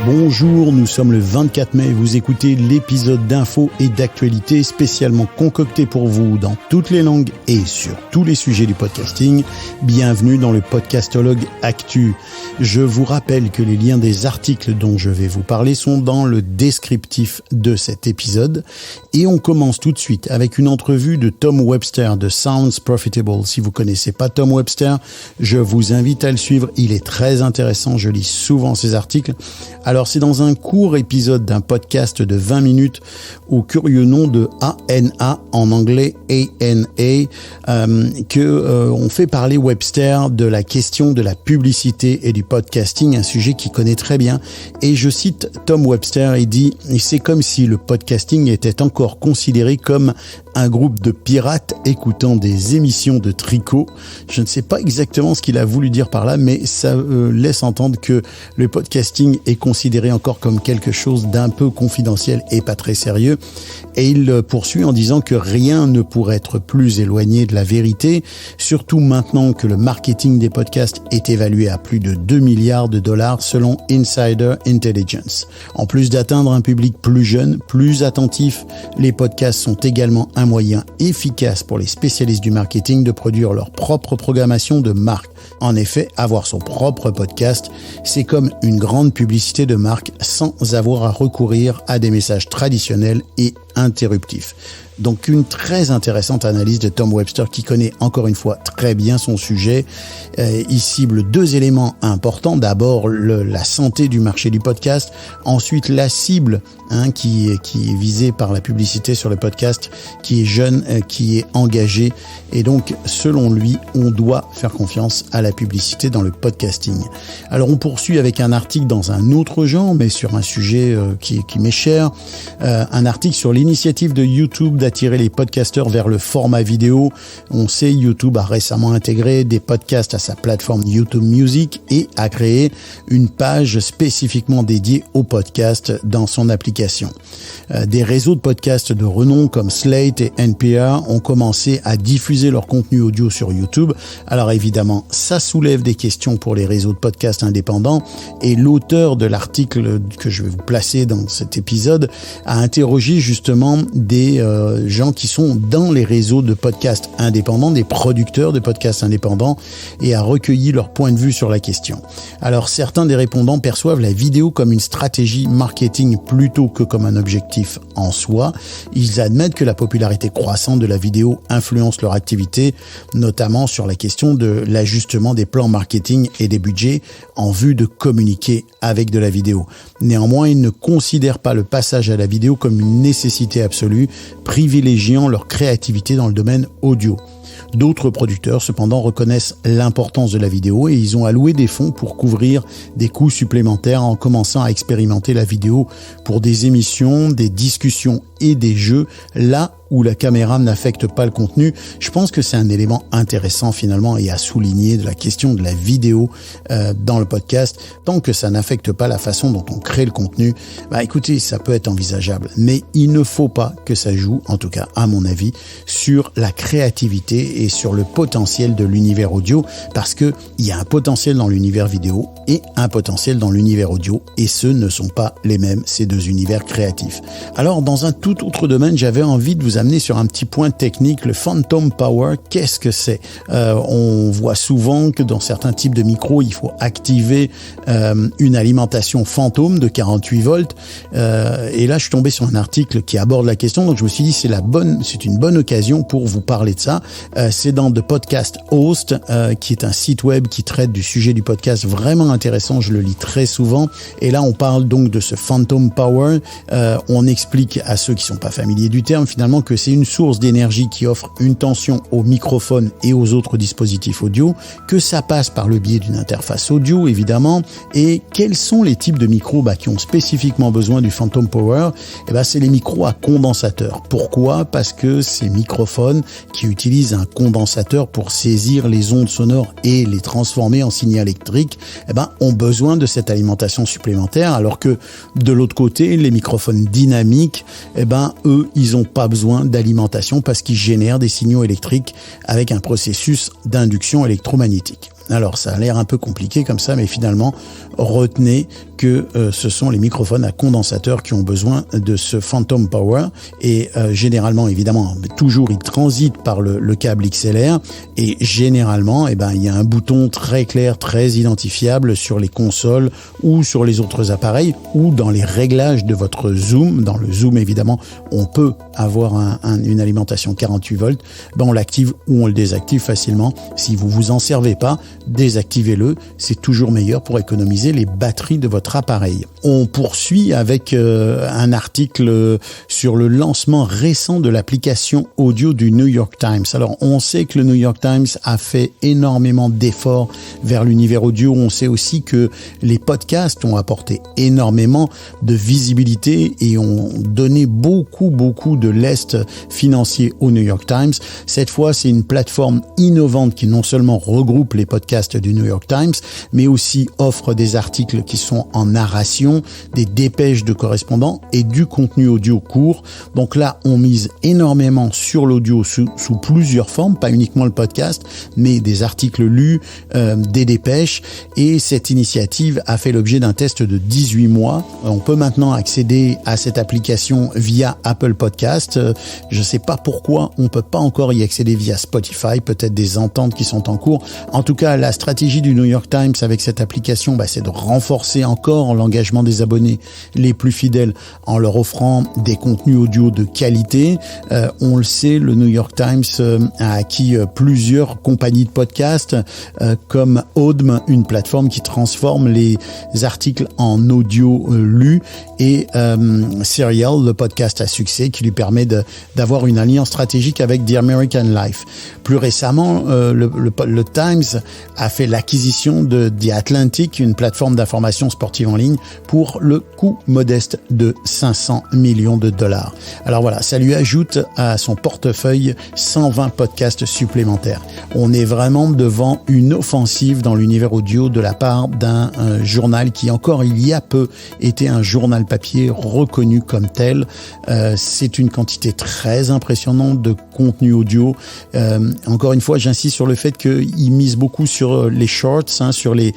Bonjour, nous sommes le 24 mai, vous écoutez l'épisode d'infos et d'actualités spécialement concocté pour vous dans toutes les langues et sur tous les sujets du podcasting. Bienvenue dans le Podcastologue Actu. Je vous rappelle que les liens des articles dont je vais vous parler sont dans le descriptif de cet épisode. Et on commence tout de suite avec une entrevue de Tom Webster de Sounds Profitable. Si vous connaissez pas Tom Webster, je vous invite à le suivre. Il est très intéressant, je lis souvent ses articles. Alors, c'est dans un court épisode d'un podcast de 20 minutes au curieux nom de ANA, en anglais ANA, on fait parler Webster de la question de la publicité et du podcasting, un sujet qu'il connaît très bien. Et je cite Tom Webster, il dit « C'est comme si le podcasting était encore considéré comme un groupe de pirates écoutant des émissions de tricot. » Je ne sais pas exactement ce qu'il a voulu dire par là, mais ça laisse entendre que le podcasting est considéré encore comme quelque chose d'un peu confidentiel et pas très sérieux. Et il poursuit en disant que rien ne pourrait être plus éloigné de la vérité, surtout maintenant que le marketing des podcasts est évalué à plus de 2 milliards de dollars selon Insider Intelligence. En plus d'atteindre un public plus jeune, plus attentif, les podcasts sont également un moyen efficace pour les spécialistes du marketing de produire leur propre programmation de marque. En effet, avoir son propre podcast, c'est comme une grande publicité de marque sans avoir à recourir à des messages traditionnels et interruptifs. Donc une très intéressante analyse de Tom Webster qui connaît encore une fois très bien son sujet. Il cible deux éléments importants. D'abord la santé du marché du podcast. Ensuite la cible qui est visée par la publicité sur le podcast, qui est jeune, qui est engagée. Et donc selon lui, on doit faire confiance à la publicité dans le podcasting. Alors on poursuit avec un article dans un autre genre, mais sur un sujet qui m'est cher. Un article sur l'initiative de YouTube d'attirer les podcasteurs vers le format vidéo. On sait, YouTube a récemment intégré des podcasts à sa plateforme YouTube Music et a créé une page spécifiquement dédiée aux podcasts dans son application. Des réseaux de podcasts de renom comme Slate et NPR ont commencé à diffuser leur contenu audio sur YouTube. Alors évidemment, ça soulève des questions pour les réseaux de podcasts indépendants et l'auteur de l'article que je vais vous placer dans cet épisode a interrogé justement des gens qui sont dans les réseaux de podcasts indépendants, des producteurs de podcasts indépendants, et a recueilli leur point de vue sur la question. Alors certains des répondants perçoivent la vidéo comme une stratégie marketing plutôt que comme un objectif en soi. Ils admettent que la popularité croissante de la vidéo influence leur activité, notamment sur la question de l'ajustement des plans marketing et des budgets en vue de communiquer avec de la vidéo. Néanmoins, ils ne considèrent pas le passage à la vidéo comme une nécessité absolue, privilégiant leur créativité dans le domaine audio. D'autres producteurs, cependant, reconnaissent l'importance de la vidéo et ils ont alloué des fonds pour couvrir des coûts supplémentaires en commençant à expérimenter la vidéo pour des émissions, des discussions et des jeux, là où la caméra n'affecte pas le contenu. Je pense que c'est un élément intéressant finalement et à souligner de la question de la vidéo dans le podcast. Tant que ça n'affecte pas la façon dont on crée le contenu, écoutez, ça peut être envisageable. Mais il ne faut pas que ça joue, en tout cas à mon avis, sur la créativité et sur le potentiel de l'univers audio, parce que il y a un potentiel dans l'univers vidéo et un potentiel dans l'univers audio, et ce ne sont pas les mêmes, ces deux univers créatifs. Alors dans un tout autre domaine, j'avais envie de vous amener sur un petit point technique, le Phantom Power. Qu'est-ce que c'est ? On voit souvent que dans certains types de micros, il faut activer une alimentation fantôme de 48 volts. Et là, je suis tombé sur un article qui aborde la question, donc je me suis dit c'est une bonne occasion pour vous parler de ça. C'est dans The Podcast Host, qui est un site web qui traite du sujet du podcast, vraiment intéressant, je le lis très souvent. Et là, on parle donc de ce Phantom Power. On explique à ceux qui sont pas familiers du terme, finalement, que c'est une source d'énergie qui offre une tension au microphone et aux autres dispositifs audio, que ça passe par le biais d'une interface audio, évidemment. Et quels sont les types de micros qui ont spécifiquement besoin du Phantom Power ? C'est les micros à condensateur. Pourquoi ? Parce que ces microphones qui utilisent un condensateur pour saisir les ondes sonores et les transformer en signal électrique, ont besoin de cette alimentation supplémentaire, alors que de l'autre côté, les microphones dynamiques, eux, ils n'ont pas besoin d'alimentation parce qu'ils génèrent des signaux électriques avec un processus d'induction électromagnétique. Alors ça a l'air un peu compliqué comme ça, mais finalement, retenez que ce sont les microphones à condensateur qui ont besoin de ce Phantom Power et généralement, évidemment, toujours ils transitent par le câble XLR et généralement, il y a un bouton très clair, très identifiable sur les consoles ou sur les autres appareils ou dans les réglages de votre zoom. Dans le zoom, évidemment, on peut avoir une alimentation 48 volts. On l'active ou on le désactive facilement. Si vous vous en servez pas, désactivez-le. C'est toujours meilleur pour économiser les batteries de votre appareil. On poursuit avec un article sur le lancement récent de l'application audio du New York Times. Alors, on sait que le New York Times a fait énormément d'efforts vers l'univers audio. On sait aussi que les podcasts ont apporté énormément de visibilité et ont donné beaucoup de lest financier au New York Times. Cette fois, c'est une plateforme innovante qui non seulement regroupe les podcasts du New York Times, mais aussi offre des articles qui sont en narration, des dépêches de correspondants et du contenu audio court. Donc là, on mise énormément sur l'audio sous plusieurs formes, pas uniquement le podcast, mais des articles lus, des dépêches. Et cette initiative a fait l'objet d'un test de 18 mois. On peut maintenant accéder à cette application via Apple Podcast. Je ne sais pas pourquoi on peut pas encore y accéder via Spotify, peut-être des ententes qui sont en cours. En tout cas, la stratégie du New York Times avec cette application, c'est de renforcer encore l'engagement des abonnés les plus fidèles en leur offrant des contenus audio de qualité. On le sait, le New York Times a acquis plusieurs compagnies de podcasts comme Audm, une plateforme qui transforme les articles en audio lus, et Serial, le podcast à succès qui lui permet d'avoir une alliance stratégique avec The American Life. Plus récemment, le Times a fait l'acquisition de The Atlantic, une plateforme d'information sportive en ligne, pour le coût modeste de 500 millions de dollars. Alors voilà, ça lui ajoute à son portefeuille 120 podcasts supplémentaires. On est vraiment devant une offensive dans l'univers audio de la part d'un journal qui encore il y a peu était un journal papier reconnu comme tel. C'est une quantité très impressionnante de contenu audio. Encore une fois, j'insiste sur le fait qu'il mise beaucoup sur les shorts, sur les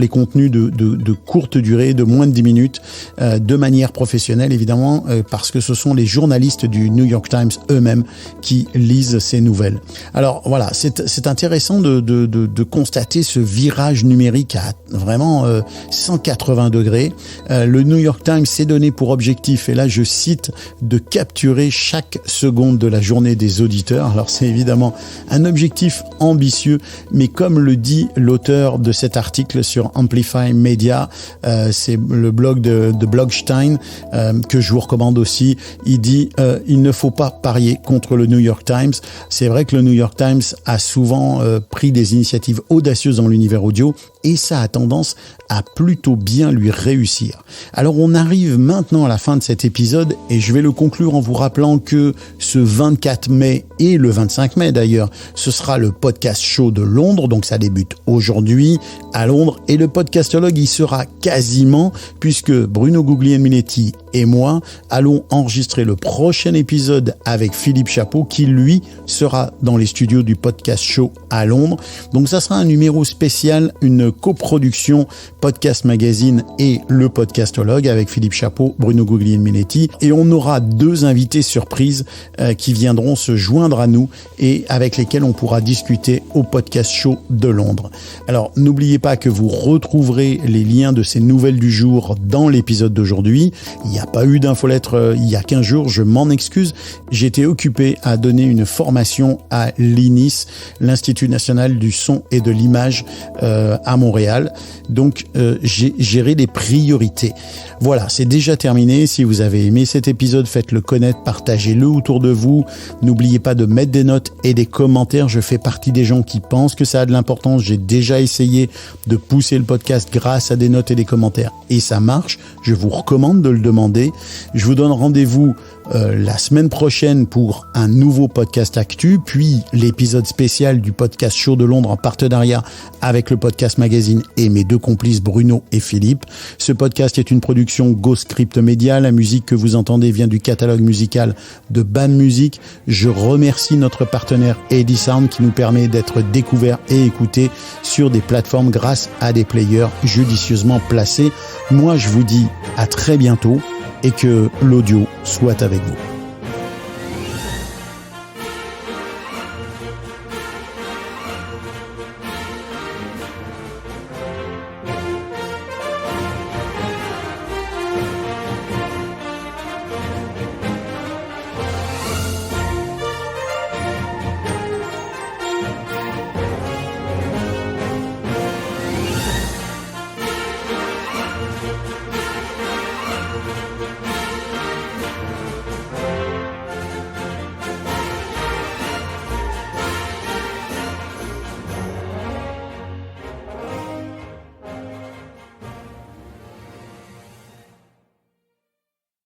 contenus de courte durée, de moins de 10 minutes, de manière professionnelle évidemment, parce que ce sont les journalistes du New York Times eux-mêmes qui lisent ces nouvelles. Alors voilà, c'est intéressant de constater ce virage numérique à vraiment 180 degrés. Le New York Times s'est donné pour objectif, et là je cite, de capturer chaque seconde de la journée des auditeurs. Alors c'est évidemment un objectif ambitieux, mais comme le dit l'auteur de cet article sur Amplify Media, c'est le blog de Blogstein, que je vous recommande aussi. Il dit il ne faut pas parier contre le New York Times. C'est vrai que le New York Times a souvent pris des initiatives audacieuses dans l'univers audio, et ça a tendance à plutôt bien lui réussir. Alors on arrive maintenant à la fin de cet épisode, et je vais le conclure en vous rappelant que ce 24 mai et le 25 mai d'ailleurs, ce sera le podcast show de Londres, donc ça débute aujourd'hui à Londres, et le podcastologue y sera quasiment, puisque Bruno Guglielminetti et moi allons enregistrer le prochain épisode avec Philippe Chapeau, qui lui sera dans les studios du podcast show à Londres. Donc ça sera un numéro spécial, une coproduction Podcast Magazine et le podcastologue avec Philippe Chapeau, Bruno Guglielminetti, et on aura 2 invités surprises qui viendront se joindre à nous et avec lesquels on pourra discuter au podcast show de Londres. Alors n'oubliez pas que vous retrouverez les liens de ces nouvelles du jour dans l'épisode d'aujourd'hui. Il n'y a pas eu d'infolettre il y a 15 jours, je m'en excuse. J'étais occupé à donner une formation à l'INIS, l'Institut National du Son et de l'Image à Montréal. Donc j'ai géré des priorités. Voilà, c'est déjà terminé. Si vous avez aimé cet épisode, faites-le connaître, partagez-le autour de vous. N'oubliez pas de mettre des notes et des commentaires. Je fais partie des gens qui pensent que ça a de l'importance. J'ai déjà essayé de pousser le podcast grâce à des notes et des commentaires, et ça marche. Je vous recommande de le demander. demandé. Je vous donne rendez-vous la semaine prochaine pour un nouveau podcast actu, puis l'épisode spécial du podcast Show de Londres en partenariat avec le Podcast Magazine et mes deux complices Bruno et Philippe. Ce podcast est une production Ghostscript Media. La musique que vous entendez vient du catalogue musical de BAM Music. Je remercie notre partenaire Eddy Sound qui nous permet d'être découverts et écoutés sur des plateformes grâce à des players judicieusement placés. Moi, je vous dis à très bientôt et que l'audio soit avec vous.